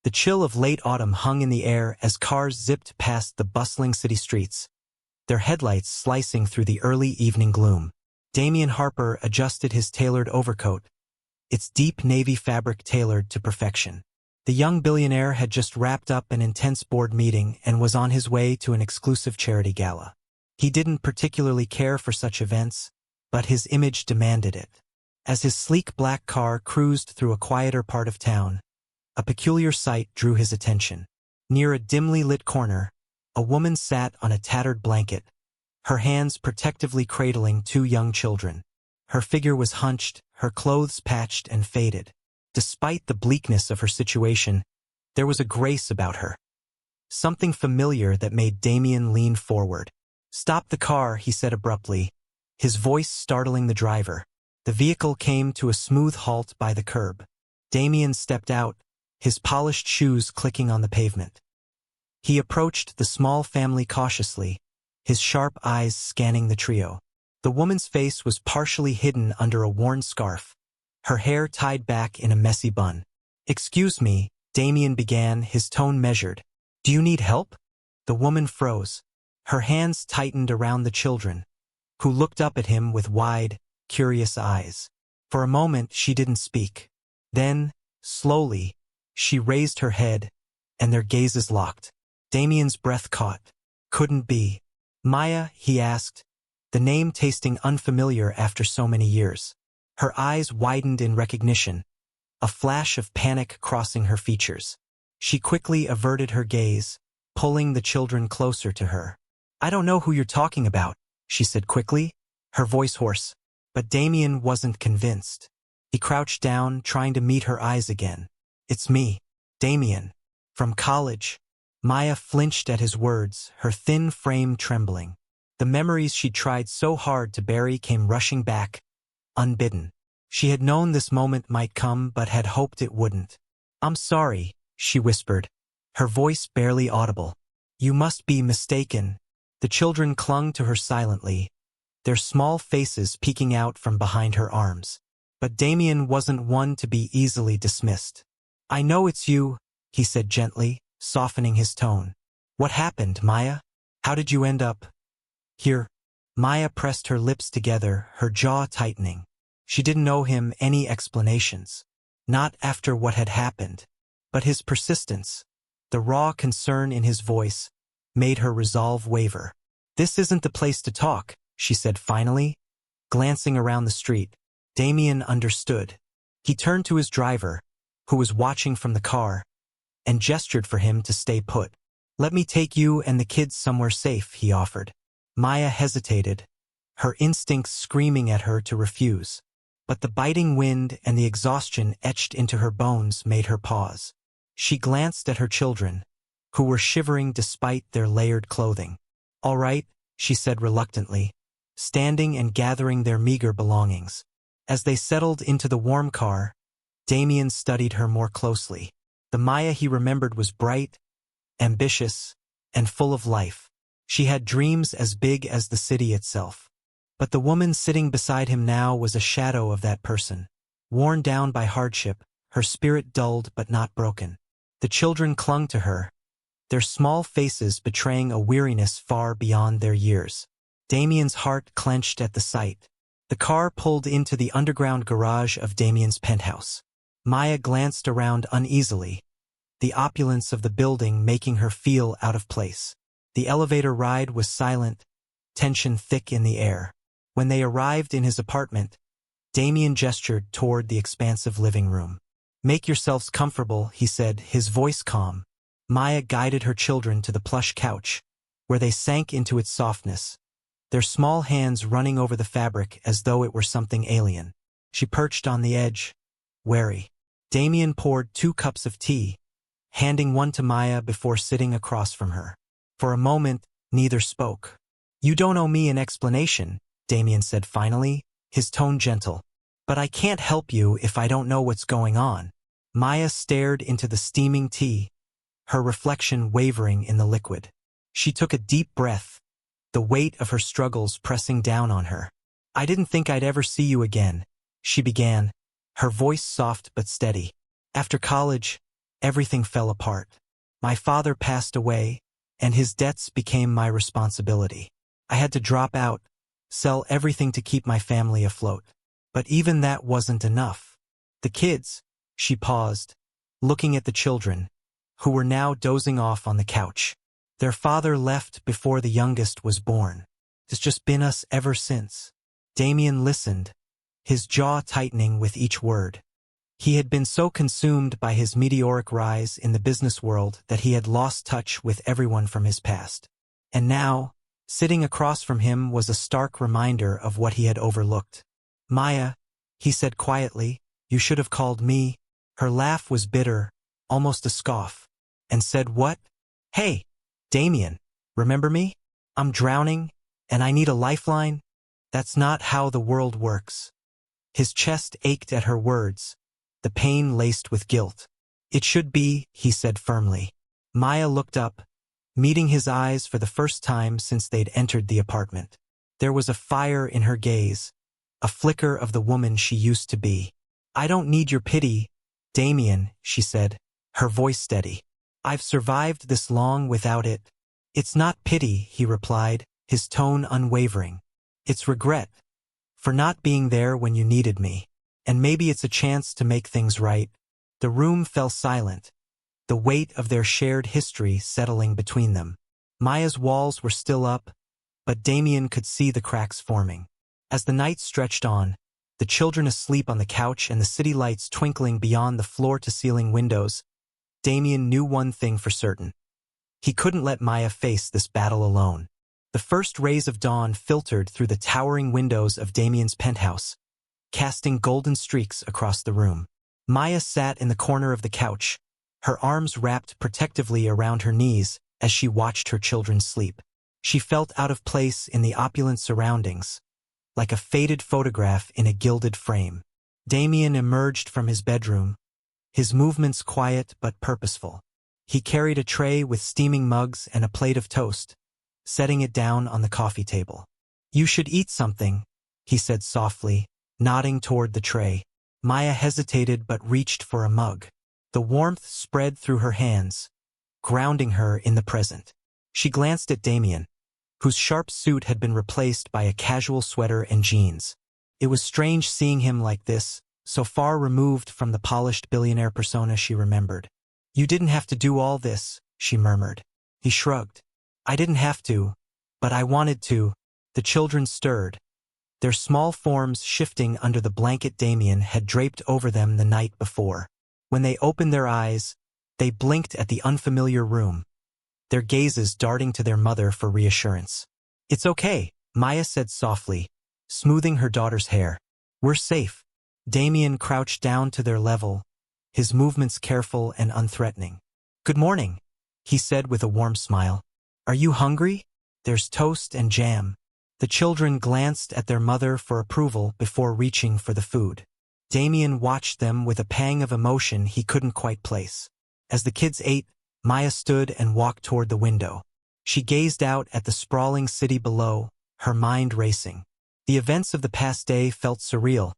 The chill of late autumn hung in the air as cars zipped past the bustling city streets, their headlights slicing through the early evening gloom. Damian Harper adjusted his tailored overcoat, its deep navy fabric tailored to perfection. The young billionaire had just wrapped up an intense board meeting and was on his way to an exclusive charity gala. He didn't particularly care for such events, but his image demanded it. As his sleek black car cruised through a quieter part of town, a peculiar sight drew his attention. Near a dimly lit corner, a woman sat on a tattered blanket, her hands protectively cradling two young children. Her figure was hunched, her clothes patched and faded. Despite the bleakness of her situation, there was a grace about her. Something familiar that made Damian lean forward. "Stop the car," he said abruptly, his voice startling the driver. The vehicle came to a smooth halt by the curb. Damian stepped out, his polished shoes clicking on the pavement. He approached the small family cautiously, his sharp eyes scanning the trio. The woman's face was partially hidden under a worn scarf, her hair tied back in a messy bun. "Excuse me," Damian began, his tone measured. "Do you need help?" The woman froze. Her hands tightened around the children, who looked up at him with wide, curious eyes. For a moment she didn't speak. Then, slowly, she raised her head, and their gazes locked. Damian's breath caught. Couldn't be. "Maya?" he asked, the name tasting unfamiliar after so many years. Her eyes widened in recognition, a flash of panic crossing her features. She quickly averted her gaze, pulling the children closer to her. "I don't know who you're talking about," she said quickly, her voice hoarse. But Damian wasn't convinced. He crouched down, trying to meet her eyes again. "It's me, Damian. From college." Maya flinched at his words, her thin frame trembling. The memories she'd tried so hard to bury came rushing back, unbidden. She had known this moment might come but had hoped it wouldn't. "I'm sorry," she whispered, her voice barely audible. "You must be mistaken." The children clung to her silently, their small faces peeking out from behind her arms. But Damian wasn't one to be easily dismissed. "I know it's you," he said gently, softening his tone. "What happened, Maya? How did you end up here?" Maya pressed her lips together, her jaw tightening. She didn't owe him any explanations. Not after what had happened. But his persistence, the raw concern in his voice, made her resolve waver. "This isn't the place to talk," she said finally, glancing around the street. Damian understood. He turned to his driver, who was watching from the car, and gestured for him to stay put. "Let me take you and the kids somewhere safe," he offered. Maya hesitated, her instincts screaming at her to refuse. But the biting wind and the exhaustion etched into her bones made her pause. She glanced at her children, who were shivering despite their layered clothing. "All right," she said reluctantly, standing and gathering their meager belongings. As they settled into the warm car, Damian studied her more closely. The Maya he remembered was bright, ambitious, and full of life. She had dreams as big as the city itself. But the woman sitting beside him now was a shadow of that person. Worn down by hardship, her spirit dulled but not broken. The children clung to her, their small faces betraying a weariness far beyond their years. Damian's heart clenched at the sight. The car pulled into the underground garage of Damian's penthouse. Maya glanced around uneasily, the opulence of the building making her feel out of place. The elevator ride was silent, tension thick in the air. When they arrived in his apartment, Damian gestured toward the expansive living room. "Make yourselves comfortable," he said, his voice calm. Maya guided her children to the plush couch, where they sank into its softness, their small hands running over the fabric as though it were something alien. She perched on the edge, wary. Damian poured 2 cups of tea, handing one to Maya before sitting across from her. For a moment, neither spoke. "You don't owe me an explanation," Damian said finally, his tone gentle. "But I can't help you if I don't know what's going on." Maya stared into the steaming tea, her reflection wavering in the liquid. She took a deep breath, the weight of her struggles pressing down on her. "I didn't think I'd ever see you again," she began, her voice soft but steady. "After college, everything fell apart. My father passed away, and his debts became my responsibility. I had to drop out, sell everything to keep my family afloat. But even that wasn't enough. The kids, she paused, looking at the children, who were now dozing off on the couch. Their father left before the youngest was born. It's just been us ever since. Damien listened, his jaw tightening with each word. He had been so consumed by his meteoric rise in the business world that he had lost touch with everyone from his past. And now, sitting across from him was a stark reminder of what he had overlooked. Maya, he said quietly, you should have called me. Her laugh was bitter, almost a scoff, and said, what? Hey, Damien, remember me? I'm drowning, and I need a lifeline? That's not how the world works. His chest ached at her words, the pain laced with guilt. It should be, he said firmly. Maya looked up, meeting his eyes for the first time since they'd entered the apartment. There was a fire in her gaze, a flicker of the woman she used to be. I don't need your pity, Damien, she said, her voice steady. I've survived this long without it. It's not pity, he replied, his tone unwavering. It's regret. For not being there when you needed me. And maybe it's a chance to make things right. The room fell silent, the weight of their shared history settling between them. Maya's walls were still up, but Damien could see the cracks forming. As the night stretched on, the children asleep on the couch and the city lights twinkling beyond the floor-to-ceiling windows, Damien knew one thing for certain. He couldn't let Maya face this battle alone. The first rays of dawn filtered through the towering windows of Damien's penthouse, casting golden streaks across the room. Maya sat in the corner of the couch, her arms wrapped protectively around her knees as she watched her children sleep. She felt out of place in the opulent surroundings, like a faded photograph in a gilded frame. Damien emerged from his bedroom, his movements quiet but purposeful. He carried a tray with steaming mugs and a plate of toast, setting it down on the coffee table. You should eat something, he said softly, nodding toward the tray. Maya hesitated but reached for a mug. The warmth spread through her hands, grounding her in the present. She glanced at Damien, whose sharp suit had been replaced by a casual sweater and jeans. It was strange seeing him like this, so far removed from the polished billionaire persona she remembered. You didn't have to do all this, she murmured. He shrugged. I didn't have to, but I wanted to. The children stirred, their small forms shifting under the blanket Damien had draped over them the night before. When they opened their eyes, they blinked at the unfamiliar room, their gazes darting to their mother for reassurance. It's okay, Maya said softly, smoothing her daughter's hair. We're safe. Damien crouched down to their level, his movements careful and unthreatening. Good morning, he said with a warm smile. Are you hungry? There's toast and jam. The children glanced at their mother for approval before reaching for the food. Damien watched them with a pang of emotion he couldn't quite place. As the kids ate, Maya stood and walked toward the window. She gazed out at the sprawling city below, her mind racing. The events of the past day felt surreal,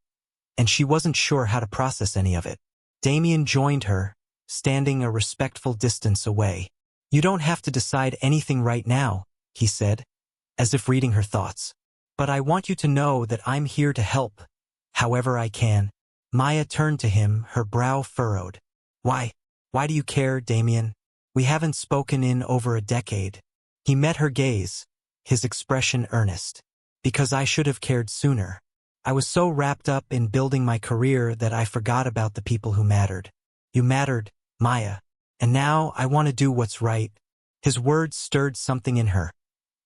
and she wasn't sure how to process any of it. Damien joined her, standing a respectful distance away. You don't have to decide anything right now, he said, as if reading her thoughts. But I want you to know that I'm here to help, however I can. Maya turned to him, her brow furrowed. Why do you care, Damien? We haven't spoken in over a decade. He met her gaze, his expression earnest. Because I should have cared sooner. I was so wrapped up in building my career that I forgot about the people who mattered. You mattered, Maya. And now I want to do what's right. His words stirred something in her,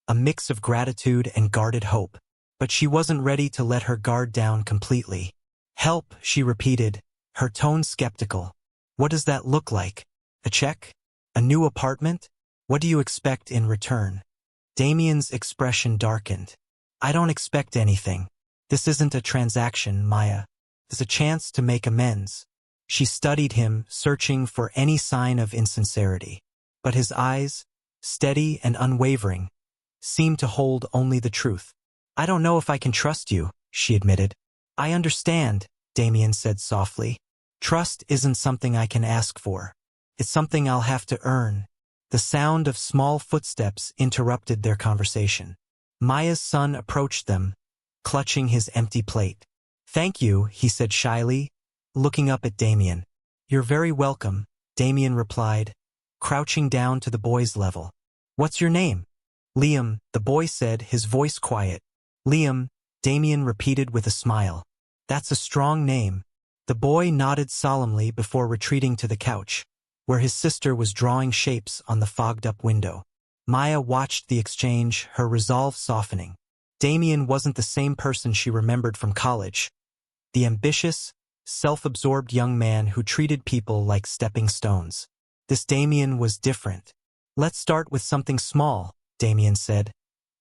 a mix of gratitude and guarded hope. But she wasn't ready to let her guard down completely. Help, she repeated, her tone skeptical. What does that look like? A check? A new apartment? What do you expect in return? Damien's expression darkened. I don't expect anything. This isn't a transaction, Maya. It's a chance to make amends. She studied him, searching for any sign of insincerity. But his eyes, steady and unwavering, seemed to hold only the truth. I don't know if I can trust you, she admitted. I understand, Damien said softly. Trust isn't something I can ask for. It's something I'll have to earn. The sound of small footsteps interrupted their conversation. Maya's son approached them, clutching his empty plate. "Thank you," he said shyly, looking up at Damien. "You're very welcome," Damien replied, crouching down to the boy's level. "What's your name?" "Liam," the boy said, his voice quiet. "Liam," Damien repeated with a smile. "That's a strong name." The boy nodded solemnly before retreating to the couch, where his sister was drawing shapes on the fogged-up window. Maya watched the exchange, her resolve softening. Damien wasn't the same person she remembered from college. The ambitious, self-absorbed young man who treated people like stepping stones. This Damien was different. "Let's start with something small," Damien said,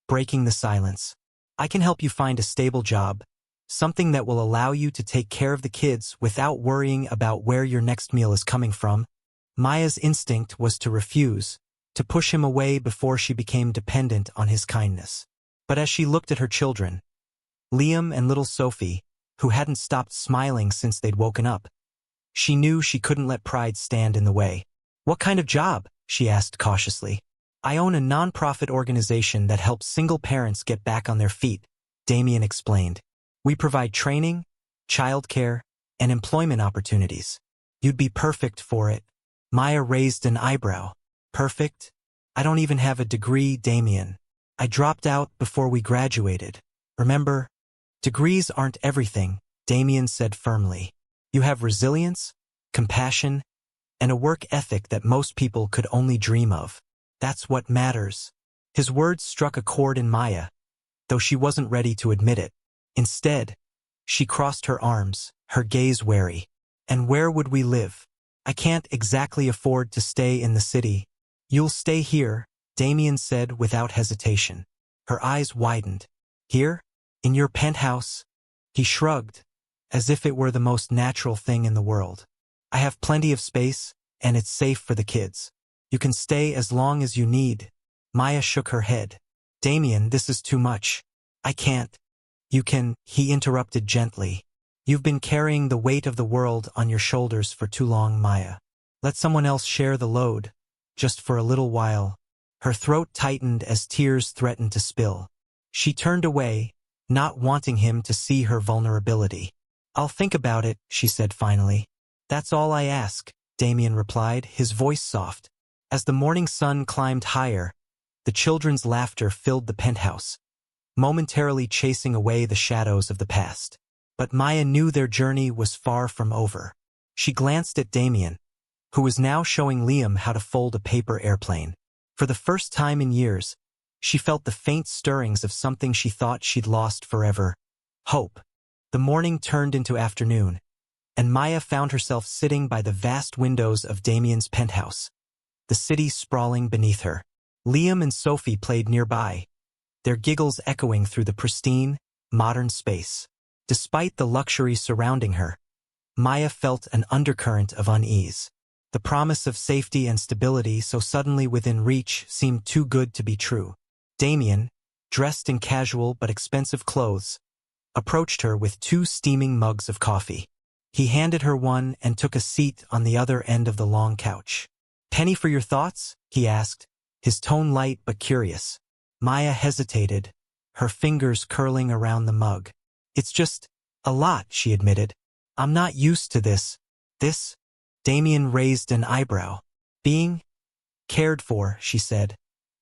breaking the silence. "I can help you find a stable job, something that will allow you to take care of the kids without worrying about where your next meal is coming from." Maya's instinct was to refuse, to push him away before she became dependent on his kindness. But as she looked at her children, Liam and little Sophie, who hadn't stopped smiling since they'd woken up, she knew she couldn't let pride stand in the way. "What kind of job?" she asked cautiously. "I own a non-profit organization that helps single parents get back on their feet," Damien explained. "We provide training, childcare, and employment opportunities. You'd be perfect for it." Maya raised an eyebrow. "Perfect? I don't even have a degree, Damien. I dropped out before we graduated. Remember, degrees aren't everything," Damien said firmly. "You have resilience, compassion, and a work ethic that most people could only dream of. That's what matters." His words struck a chord in Maya, though she wasn't ready to admit it. Instead, she crossed her arms, her gaze wary. "And where would we live? I can't exactly afford to stay in the city." "You'll stay here," Damien said without hesitation. Her eyes widened. "Here? In your penthouse?" He shrugged, as if it were the most natural thing in the world. "I have plenty of space, and it's safe for the kids. You can stay as long as you need." Maya shook her head. "Damien, this is too much. I can't." "You can," he interrupted gently. "You've been carrying the weight of the world on your shoulders for too long, Maya. Let someone else share the load, just for a little while." Her throat tightened as tears threatened to spill. She turned away, not wanting him to see her vulnerability. "I'll think about it," she said finally. "That's all I ask," Damien replied, his voice soft. As the morning sun climbed higher, the children's laughter filled the penthouse, momentarily chasing away the shadows of the past. But Maya knew their journey was far from over. She glanced at Damien, who was now showing Liam how to fold a paper airplane. For the first time in years, she felt the faint stirrings of something she thought she'd lost forever: hope. The morning turned into afternoon, and Maya found herself sitting by the vast windows of Damien's penthouse, the city sprawling beneath her. Liam and Sophie played nearby, their giggles echoing through the pristine, modern space. Despite the luxury surrounding her, Maya felt an undercurrent of unease. The promise of safety and stability so suddenly within reach seemed too good to be true. Damien, dressed in casual but expensive clothes, approached her with 2 steaming mugs of coffee. He handed her one and took a seat on the other end of the long couch. "Penny for your thoughts?" he asked, his tone light but curious. Maya hesitated, her fingers curling around the mug. "It's just a lot," she admitted. "I'm not used to this." "This?" Damien raised an eyebrow. "Being cared for," she said,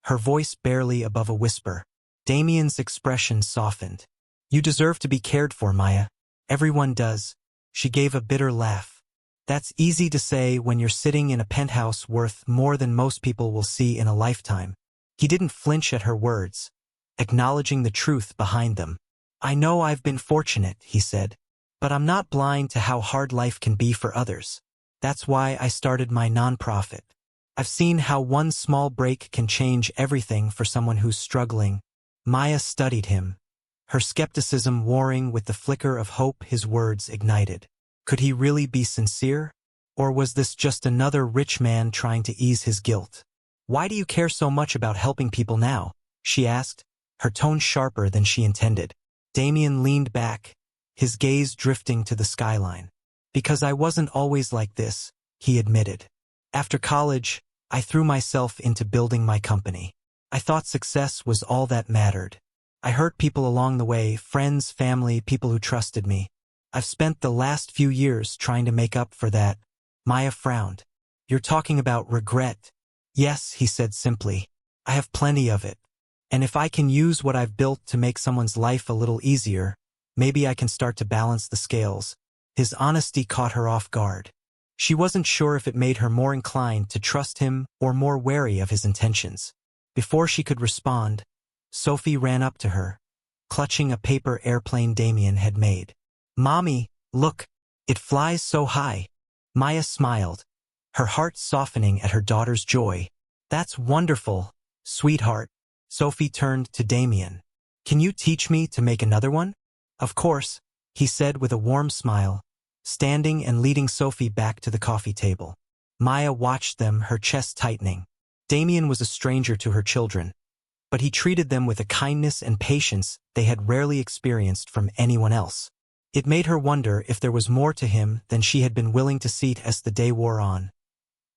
her voice barely above a whisper. Damien's expression softened. "You deserve to be cared for, Maya. Everyone does." She gave a bitter laugh. "That's easy to say when you're sitting in a penthouse worth more than most people will see in a lifetime." He didn't flinch at her words, acknowledging the truth behind them. "I know I've been fortunate," he said, "but I'm not blind to how hard life can be for others. That's why I started my nonprofit. I've seen how one small break can change everything for someone who's struggling." Maya studied him, her skepticism warring with the flicker of hope his words ignited. Could he really be sincere? Or was this just another rich man trying to ease his guilt? "Why do you care so much about helping people now?" she asked, her tone sharper than she intended. Damien leaned back, his gaze drifting to the skyline. "Because I wasn't always like this," he admitted. After college, I threw myself into building my company. I thought success was all that mattered. I hurt people along the way, friends, family, people who trusted me. I've spent the last few years trying to make up for that. Maya frowned. You're talking about regret. Yes, he said simply. I have plenty of it. And if I can use what I've built to make someone's life a little easier, maybe I can start to balance the scales. His honesty caught her off guard. She wasn't sure if it made her more inclined to trust him or more wary of his intentions. Before she could respond, Sophie ran up to her, clutching a paper airplane Damien had made. Mommy, look, it flies so high. Maya smiled, her heart softening at her daughter's joy. That's wonderful, sweetheart. Sophie turned to Damien. Can you teach me to make another one? Of course, he said with a warm smile, standing and leading Sophie back to the coffee table. Maya watched them, her chest tightening. Damien was a stranger to her children, but he treated them with a kindness and patience they had rarely experienced from anyone else. It made her wonder if there was more to him than she had been willing to see as the day wore on.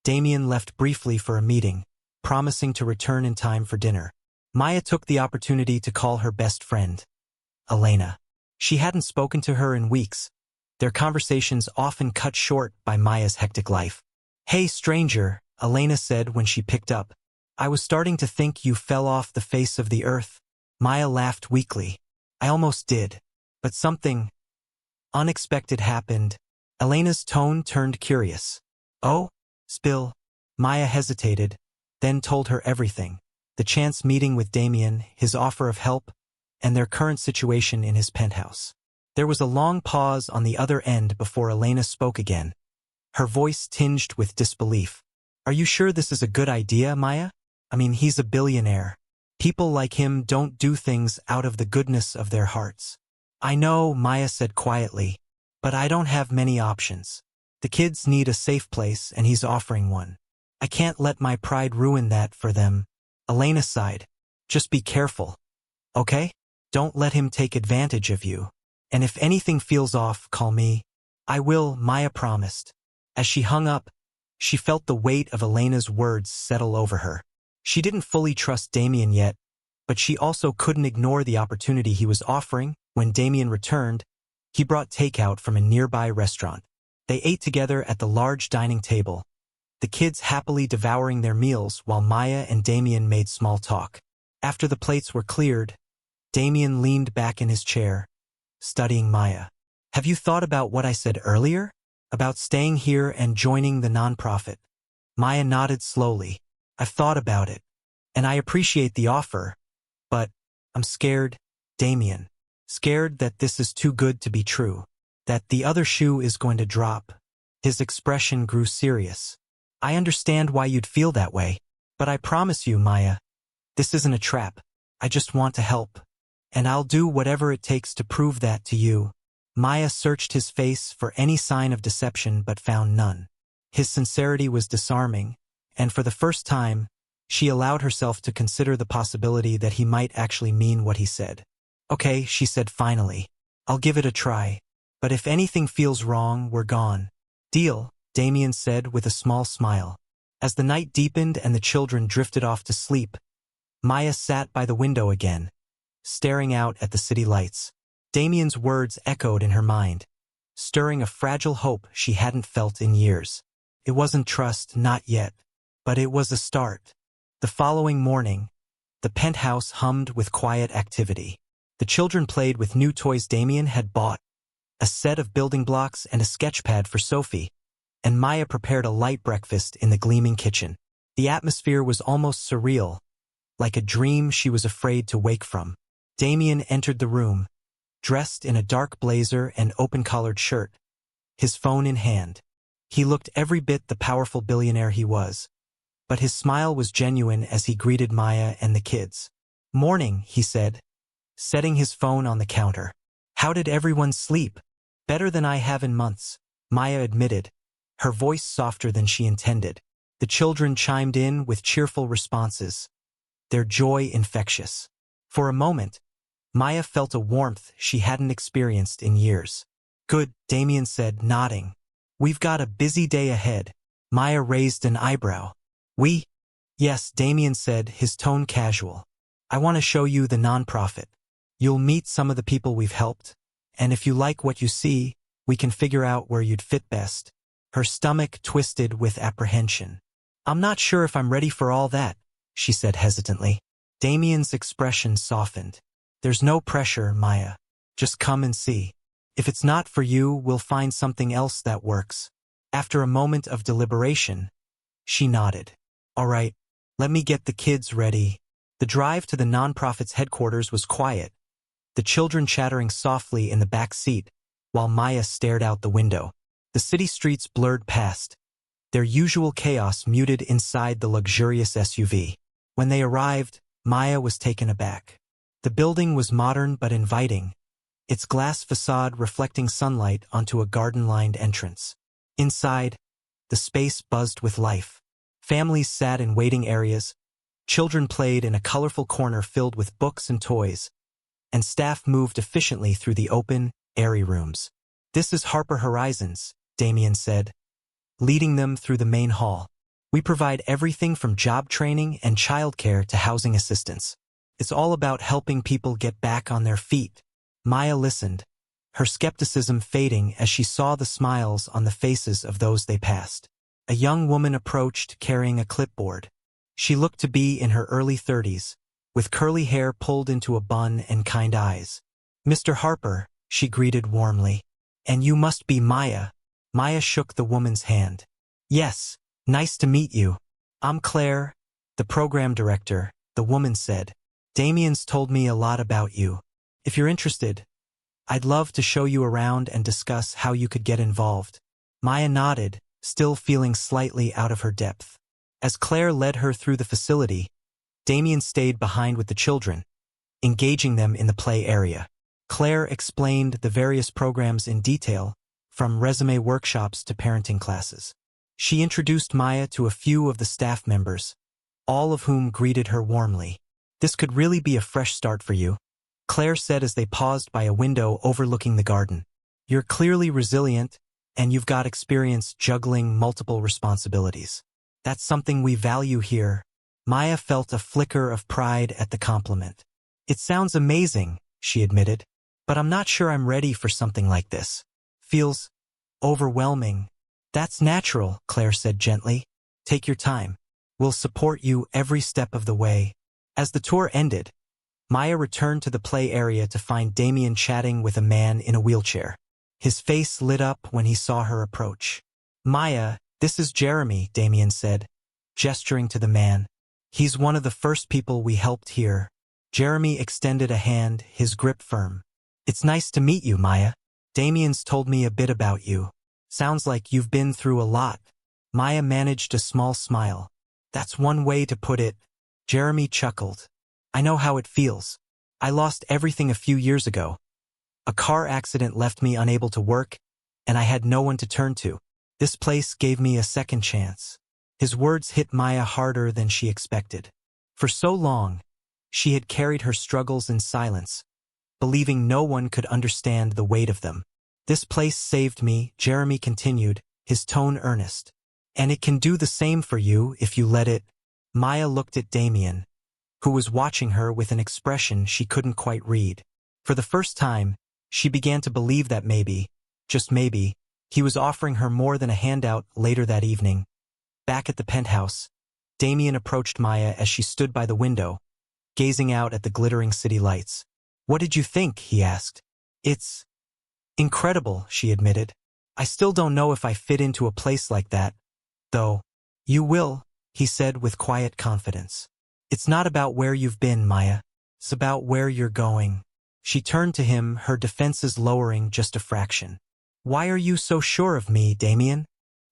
Damien left briefly for a meeting, promising to return in time for dinner. Maya took the opportunity to call her best friend, Elena. She hadn't spoken to her in weeks, their conversations often cut short by Maya's hectic life. Hey, stranger, Elena said when she picked up. I was starting to think you fell off the face of the earth. Maya laughed weakly. I almost did, but something unexpected happened. Elena's tone turned curious. Oh, spill. Maya hesitated, then told her everything. The chance meeting with Damien, his offer of help, and their current situation in his penthouse. There was a long pause on the other end before Elena spoke again, her voice tinged with disbelief. Are you sure this is a good idea, Maya? I mean, he's a billionaire. People like him don't do things out of the goodness of their hearts. I know, Maya said quietly, but I don't have many options. The kids need a safe place and he's offering one. I can't let my pride ruin that for them. Elena sighed. Just be careful, okay? Don't let him take advantage of you. And if anything feels off, call me. I will, Maya promised. As she hung up, she felt the weight of Elena's words settle over her. She didn't fully trust Damien yet, but she also couldn't ignore the opportunity he was offering. When Damien returned, he brought takeout from a nearby restaurant. They ate together at the large dining table, the kids happily devouring their meals while Maya and Damien made small talk. After the plates were cleared, Damien leaned back in his chair, studying Maya. Have you thought about what I said earlier? About staying here and joining the nonprofit? Maya nodded slowly. I've thought about it, and I appreciate the offer, but I'm scared, Damien. Scared that this is too good to be true, that the other shoe is going to drop. His expression grew serious. I understand why you'd feel that way, but I promise you, Maya, this isn't a trap. I just want to help, and I'll do whatever it takes to prove that to you. Maya searched his face for any sign of deception but found none. His sincerity was disarming, and for the first time, she allowed herself to consider the possibility that he might actually mean what he said. Okay, she said finally. I'll give it a try, but if anything feels wrong, we're gone. Deal, Damien said with a small smile. As the night deepened and the children drifted off to sleep, Maya sat by the window again, staring out at the city lights. Damien's words echoed in her mind, stirring a fragile hope she hadn't felt in years. It wasn't trust, not yet, but it was a start. The following morning, the penthouse hummed with quiet activity. The children played with new toys Damien had bought, a set of building blocks and a sketchpad for Sophie, and Maya prepared a light breakfast in the gleaming kitchen. The atmosphere was almost surreal, like a dream she was afraid to wake from. Damien entered the room, dressed in a dark blazer and open-collared shirt, his phone in hand. He looked every bit the powerful billionaire he was, but his smile was genuine as he greeted Maya and the kids. Morning, he said, setting his phone on the counter. How did everyone sleep? Better than I have in months, Maya admitted, her voice softer than she intended. The children chimed in with cheerful responses, their joy infectious. For a moment, Maya felt a warmth she hadn't experienced in years. Good, Damien said, nodding. We've got a busy day ahead. Maya raised an eyebrow. We? Yes, Damien said, his tone casual. I want to show you the nonprofit. You'll meet some of the people we've helped, and if you like what you see, we can figure out where you'd fit best. Her stomach twisted with apprehension. I'm not sure if I'm ready for all that, she said hesitantly. Damien's expression softened. There's no pressure, Maya. Just come and see. If it's not for you, we'll find something else that works. After a moment of deliberation, she nodded. All right, let me get the kids ready. The drive to the nonprofit's headquarters was quiet, the children chattering softly in the back seat, while Maya stared out the window. The city streets blurred past, their usual chaos muted inside the luxurious SUV. When they arrived, Maya was taken aback. The building was modern but inviting, its glass facade reflecting sunlight onto a garden-lined entrance. Inside, the space buzzed with life. Families sat in waiting areas, children played in a colorful corner filled with books and toys, and staff moved efficiently through the open, airy rooms. This is Harper Horizons, Damien said, leading them through the main hall. We provide everything from job training and childcare to housing assistance. It's all about helping people get back on their feet. Maya listened, her skepticism fading as she saw the smiles on the faces of those they passed. A young woman approached carrying a clipboard. She looked to be in her early 30s, with curly hair pulled into a bun and kind eyes. Mr. Harper, she greeted warmly. And you must be Maya. Maya shook the woman's hand. Yes, nice to meet you. I'm Claire, the program director, the woman said. Damien's told me a lot about you. If you're interested, I'd love to show you around and discuss how you could get involved. Maya nodded, still feeling slightly out of her depth. As Claire led her through the facility, Damien stayed behind with the children, engaging them in the play area. Claire explained the various programs in detail, from resume workshops to parenting classes. She introduced Maya to a few of the staff members, all of whom greeted her warmly. This could really be a fresh start for you, Claire said as they paused by a window overlooking the garden. You're clearly resilient, and you've got experience juggling multiple responsibilities. That's something we value here. Maya felt a flicker of pride at the compliment. It sounds amazing, she admitted, but I'm not sure I'm ready for something like this. Feels overwhelming. That's natural, Claire said gently. Take your time. We'll support you every step of the way. As the tour ended, Maya returned to the play area to find Damien chatting with a man in a wheelchair. His face lit up when he saw her approach. Maya, this is Jeremy, Damien said, gesturing to the man. He's one of the first people we helped here. Jeremy extended a hand, his grip firm. It's nice to meet you, Maya. Damien's told me a bit about you. Sounds like you've been through a lot. Maya managed a small smile. That's one way to put it. Jeremy chuckled. I know how it feels. I lost everything a few years ago. A car accident left me unable to work, and I had no one to turn to. This place gave me a second chance. His words hit Maya harder than she expected. For so long, she had carried her struggles in silence, believing no one could understand the weight of them. This place saved me, Jeremy continued, his tone earnest. And it can do the same for you if you let it. Maya looked at Damien, who was watching her with an expression she couldn't quite read. For the first time, she began to believe that maybe, just maybe, he was offering her more than a handout. Later that evening, back at the penthouse, Damien approached Maya as she stood by the window, gazing out at the glittering city lights. What did you think? He asked. It's incredible, she admitted. I still don't know if I fit into a place like that, though. You will, he said with quiet confidence. It's not about where you've been, Maya. It's about where you're going. She turned to him, her defenses lowering just a fraction. Why are you so sure of me, Damien?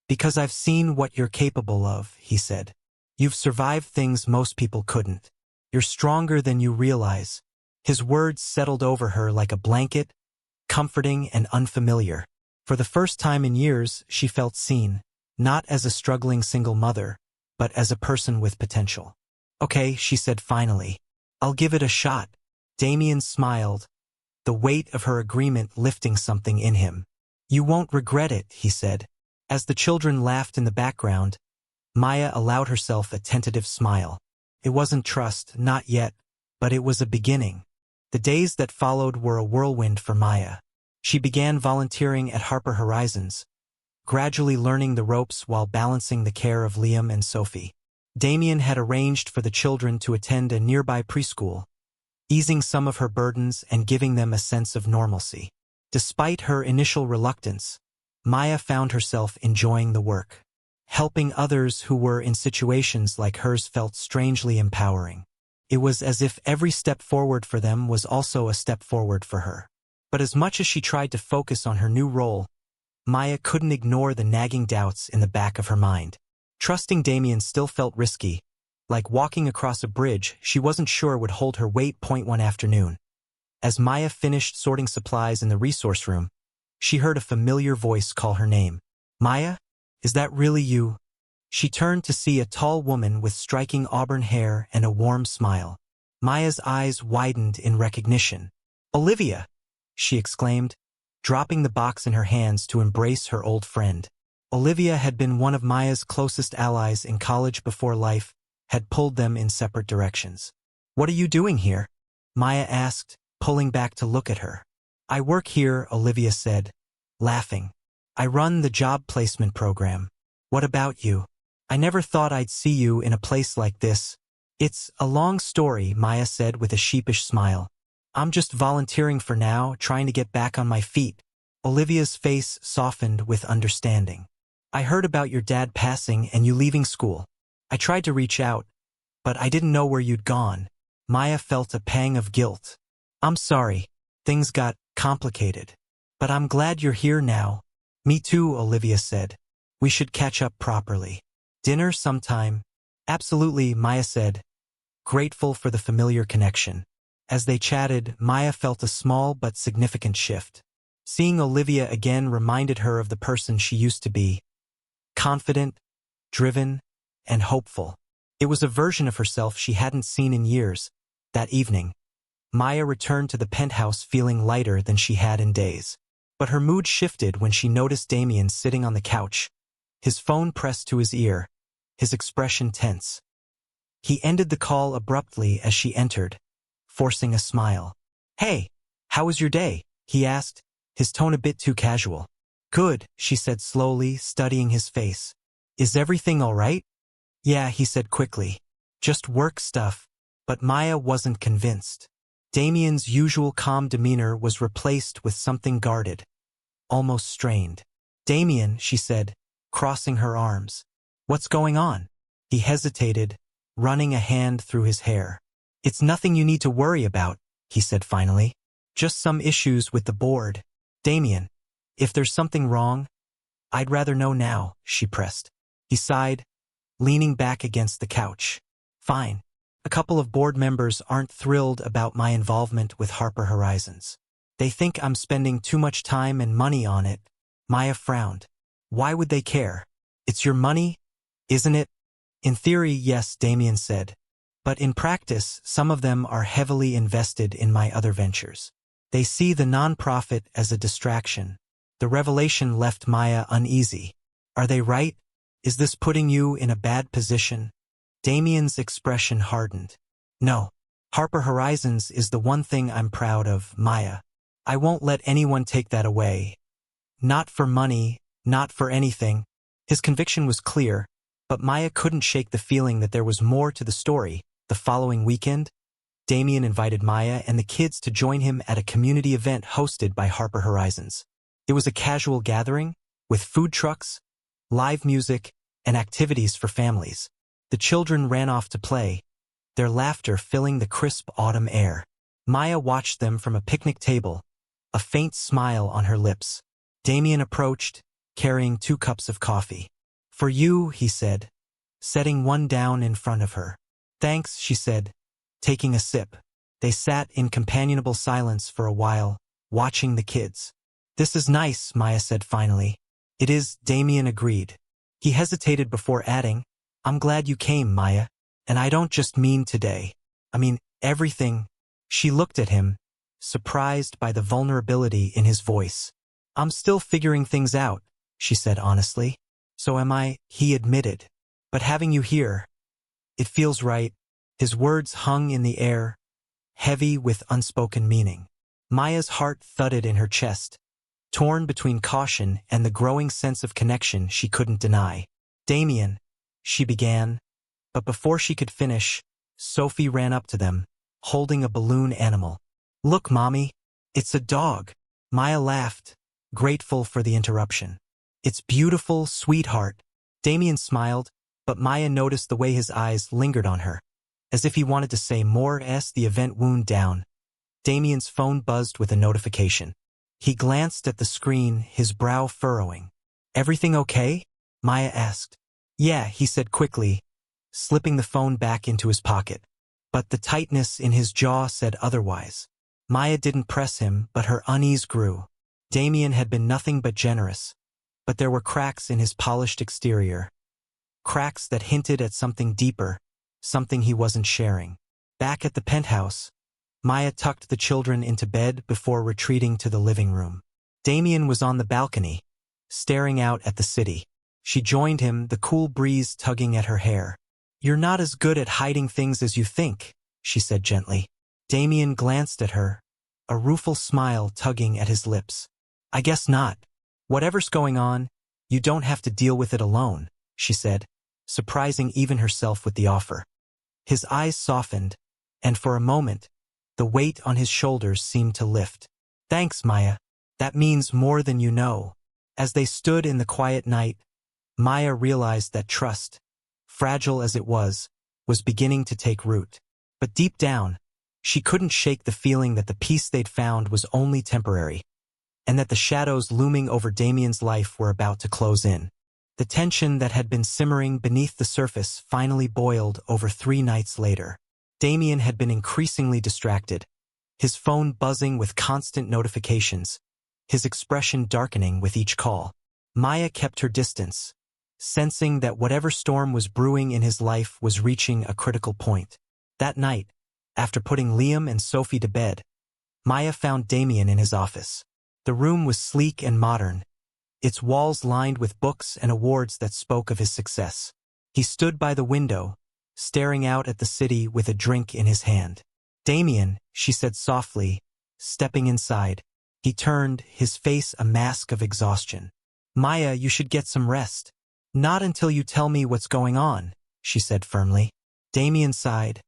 Because I've seen what you're capable of, he said. You've survived things most people couldn't. You're stronger than you realize. His words settled over her like a blanket, comforting and unfamiliar. For the first time in years, she felt seen, not as a struggling single mother, but as a person with potential. Okay, she said finally. I'll give it a shot. Damien smiled, the weight of her agreement lifting something in him. You won't regret it, he said. As the children laughed in the background, Maya allowed herself a tentative smile. It wasn't trust, not yet, but it was a beginning. The days that followed were a whirlwind for Maya. She began volunteering at Harper Horizons, gradually learning the ropes while balancing the care of Liam and Sophie. Damien had arranged for the children to attend a nearby preschool, easing some of her burdens and giving them a sense of normalcy. Despite her initial reluctance, Maya found herself enjoying the work. Helping others who were in situations like hers felt strangely empowering. It was as if every step forward for them was also a step forward for her. But as much as she tried to focus on her new role, Maya couldn't ignore the nagging doubts in the back of her mind. Trusting Damien still felt risky. Like walking across a bridge she wasn't sure would hold her weight. One afternoon, as Maya finished sorting supplies in the resource room, she heard a familiar voice call her name. "Maya? Is that really you?" She turned to see a tall woman with striking auburn hair and a warm smile. Maya's eyes widened in recognition. "Olivia!" she exclaimed, dropping the box in her hands to embrace her old friend. Olivia had been one of Maya's closest allies in college before life had pulled them in separate directions. "What are you doing here?" Maya asked, pulling back to look at her. "I work here," Olivia said, laughing. "I run the job placement program. What about you? I never thought I'd see you in a place like this." "It's a long story," Maya said with a sheepish smile. "I'm just volunteering for now, trying to get back on my feet." Olivia's face softened with understanding. "I heard about your dad passing and you leaving school. I tried to reach out, but I didn't know where you'd gone." Maya felt a pang of guilt. "I'm sorry. Things got complicated. But I'm glad you're here now." "Me too," Olivia said. "We should catch up properly. Dinner sometime." "Absolutely," Maya said, grateful for the familiar connection. As they chatted, Maya felt a small but significant shift. Seeing Olivia again reminded her of the person she used to be. Confident, driven, and hopeful. It was a version of herself she hadn't seen in years. That evening, Maya returned to the penthouse feeling lighter than she had in days. But her mood shifted when she noticed Damien sitting on the couch, his phone pressed to his ear, his expression tense. He ended the call abruptly as she entered, forcing a smile. "Hey, how was your day?" he asked, his tone a bit too casual. "Good," she said slowly, studying his face. "Is everything all right?" "Yeah," he said quickly. "Just work stuff." But Maya wasn't convinced. Damien's usual calm demeanor was replaced with something guarded, almost strained. "Damien," she said, crossing her arms. "What's going on?" He hesitated, running a hand through his hair. "It's nothing you need to worry about," he said finally. "Just some issues with the board." "Damien, if there's something wrong, I'd rather know now," she pressed. He sighed, leaning back against the couch. "Fine. A couple of board members aren't thrilled about my involvement with Harper Horizons. They think I'm spending too much time and money on it." Maya frowned. "Why would they care? It's your money, isn't it?" "In theory, yes," Damien said. "But in practice, some of them are heavily invested in my other ventures. They see the nonprofit as a distraction." The revelation left Maya uneasy. "Are they right? Is this putting you in a bad position?" Damien's expression hardened. "No. Harper Horizons is the one thing I'm proud of, Maya. I won't let anyone take that away. Not for money, not for anything." His conviction was clear, but Maya couldn't shake the feeling that there was more to the story. The following weekend, Damien invited Maya and the kids to join him at a community event hosted by Harper Horizons. It was a casual gathering, with food trucks, live music, and activities for families. The children ran off to play, their laughter filling the crisp autumn air. Maya watched them from a picnic table, a faint smile on her lips. Damien approached, carrying 2 cups of coffee. "For you," he said, setting one down in front of her. "Thanks," she said, taking a sip. They sat in companionable silence for a while, watching the kids. "This is nice," Maya said finally. "It is," Damien agreed. He hesitated before adding, "I'm glad you came, Maya. And I don't just mean today. I mean everything." She looked at him, surprised by the vulnerability in his voice. "I'm still figuring things out," she said honestly. So am I, he admitted. But having you here, it feels right. His words hung in the air, heavy with unspoken meaning. Maya's heart thudded in her chest, torn between caution and the growing sense of connection she couldn't deny. Damien, she began, but before she could finish, Sophie ran up to them, holding a balloon animal. Look, Mommy, it's a dog. Maya laughed, grateful for the interruption. It's beautiful, sweetheart. Damien smiled, but Maya noticed the way his eyes lingered on her. As if he wanted to say more as the event wound down. Damien's phone buzzed with a notification. He glanced at the screen, his brow furrowing. Everything okay? Maya asked. Yeah, he said quickly, slipping the phone back into his pocket. But the tightness in his jaw said otherwise. Maya didn't press him, but her unease grew. Damien had been nothing but generous. But there were cracks in his polished exterior. Cracks that hinted at something deeper, something he wasn't sharing. Back at the penthouse, Maya tucked the children into bed before retreating to the living room. Damien was on the balcony, staring out at the city. She joined him, the cool breeze tugging at her hair. You're not as good at hiding things as you think, she said gently. Damien glanced at her, a rueful smile tugging at his lips. I guess not. Whatever's going on, you don't have to deal with it alone, she said, surprising even herself with the offer. His eyes softened, and for a moment, the weight on his shoulders seemed to lift. Thanks, Maya. That means more than you know. As they stood in the quiet night, Maya realized that trust, fragile as it was beginning to take root. But deep down, she couldn't shake the feeling that the peace they'd found was only temporary, and that the shadows looming over Damien's life were about to close in. The tension that had been simmering beneath the surface finally boiled over 3 nights later. Damien had been increasingly distracted, his phone buzzing with constant notifications, his expression darkening with each call. Maya kept her distance, sensing that whatever storm was brewing in his life was reaching a critical point. That night, after putting Liam and Sophie to bed, Maya found Damien in his office. The room was sleek and modern, its walls lined with books and awards that spoke of his success. He stood by the window, staring out at the city with a drink in his hand. Damien, she said softly, stepping inside. He turned, his face a mask of exhaustion. Maya, you should get some rest. Not until you tell me what's going on, she said firmly. Damien sighed,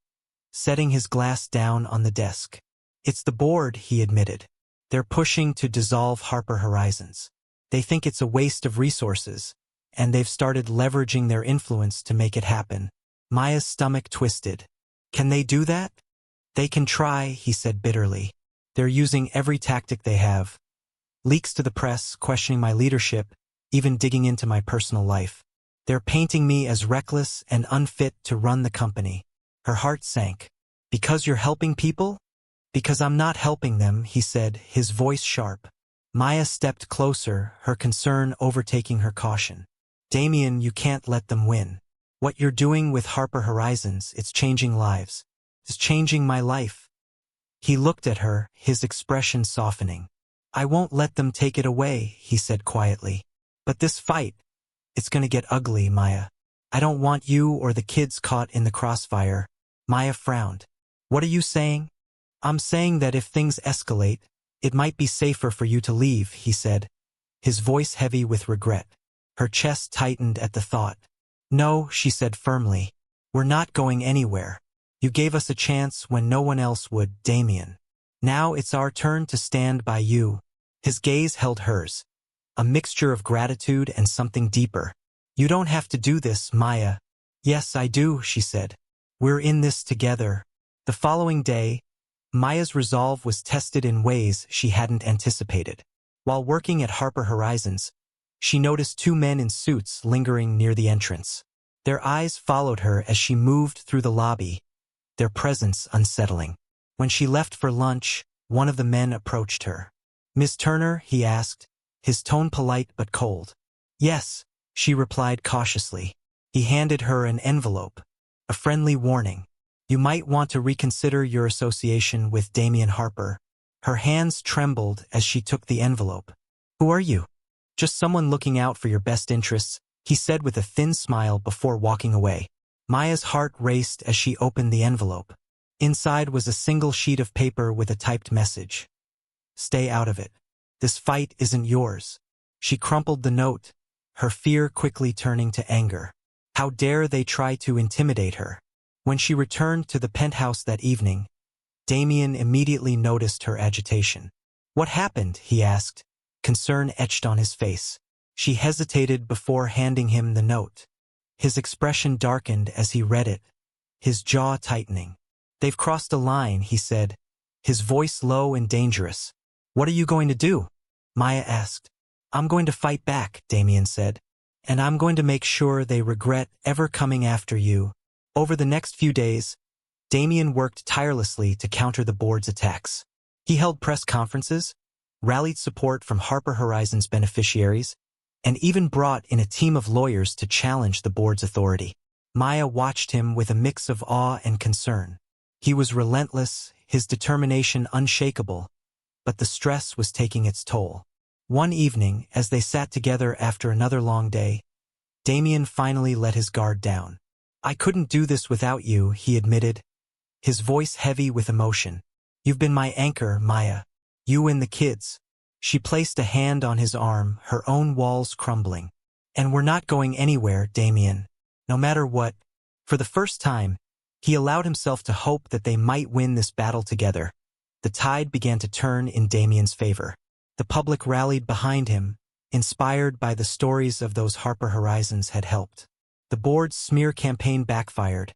setting his glass down on the desk. It's the board, he admitted. They're pushing to dissolve Harper Horizons. They think it's a waste of resources, and they've started leveraging their influence to make it happen. Maya's stomach twisted. Can they do that? They can try, he said bitterly. They're using every tactic they have. Leaks to the press, questioning my leadership, even digging into my personal life. They're painting me as reckless and unfit to run the company. Her heart sank. Because you're helping people? Because I'm not helping them, he said, his voice sharp. Maya stepped closer, her concern overtaking her caution. Damien, you can't let them win. What you're doing with Harper Horizons, it's changing lives. It's changing my life. He looked at her, his expression softening. I won't let them take it away, he said quietly. But this fight, it's gonna get ugly, Maya. I don't want you or the kids caught in the crossfire. Maya frowned. What are you saying? I'm saying that if things escalate, it might be safer for you to leave, he said, his voice heavy with regret. Her chest tightened at the thought. No, she said firmly. We're not going anywhere. You gave us a chance when no one else would, Damien. Now it's our turn to stand by you. His gaze held hers, a mixture of gratitude and something deeper. You don't have to do this, Maya. Yes, I do, she said. We're in this together. The following day, Maya's resolve was tested in ways she hadn't anticipated. While working at Harper Horizons, she noticed 2 men in suits lingering near the entrance. Their eyes followed her as she moved through the lobby, their presence unsettling. When she left for lunch, one of the men approached her. Miss Turner, he asked, his tone polite but cold. Yes, she replied cautiously. He handed her an envelope, a friendly warning. You might want to reconsider your association with Damien Harper. Her hands trembled as she took the envelope. Who are you? Just someone looking out for your best interests, he said with a thin smile before walking away. Maya's heart raced as she opened the envelope. Inside was a single sheet of paper with a typed message. Stay out of it. This fight isn't yours. She crumpled the note, her fear quickly turning to anger. How dare they try to intimidate her? When she returned to the penthouse that evening, Damien immediately noticed her agitation. What happened? He asked, concern etched on his face. She hesitated before handing him the note. His expression darkened as he read it, his jaw tightening. They've crossed a line, he said, his voice low and dangerous. What are you going to do? Maya asked. I'm going to fight back, Damien said. And I'm going to make sure they regret ever coming after you. Over the next few days, Damien worked tirelessly to counter the board's attacks. He held press conferences, rallied support from Harper Horizons beneficiaries, and even brought in a team of lawyers to challenge the board's authority. Maya watched him with a mix of awe and concern. He was relentless, his determination unshakable, but the stress was taking its toll. One evening, as they sat together after another long day, Damien finally let his guard down. I couldn't do this without you, he admitted, his voice heavy with emotion. You've been my anchor, Maya. You and the kids. She placed a hand on his arm, her own walls crumbling. And we're not going anywhere, Damien. No matter what. For the first time, he allowed himself to hope that they might win this battle together. The tide began to turn in Damien's favor. The public rallied behind him, inspired by the stories of those Harper Horizons had helped. The board's smear campaign backfired,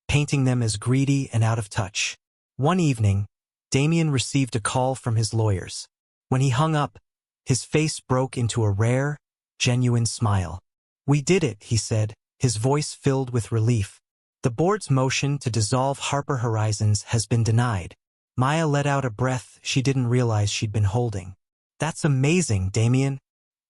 painting them as greedy and out of touch. One evening, Damien received a call from his lawyers. When he hung up, his face broke into a rare, genuine smile. We did it, he said, his voice filled with relief. The board's motion to dissolve Harper Horizons has been denied. Maya let out a breath she didn't realize she'd been holding. That's amazing, Damien.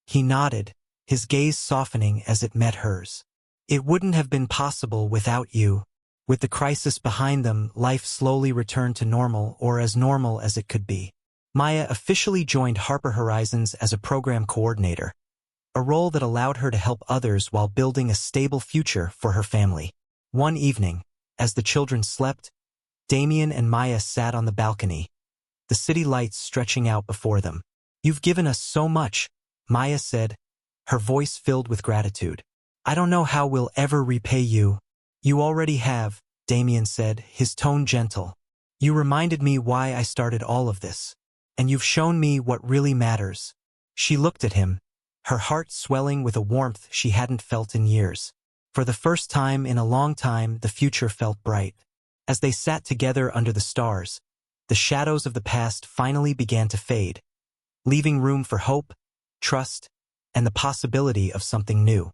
He nodded, his gaze softening as it met hers. It wouldn't have been possible without you. With the crisis behind them, life slowly returned to normal, or as normal as it could be. Maya officially joined Harper Horizons as a program coordinator, a role that allowed her to help others while building a stable future for her family. One evening, as the children slept, Damien and Maya sat on the balcony, the city lights stretching out before them. You've given us so much, Maya said, her voice filled with gratitude. I don't know how we'll ever repay you. You already have, Damien said, his tone gentle. You reminded me why I started all of this. And you've shown me what really matters. She looked at him, her heart swelling with a warmth she hadn't felt in years. For the first time in a long time, the future felt bright. As they sat together under the stars, the shadows of the past finally began to fade, leaving room for hope, trust, and the possibility of something new.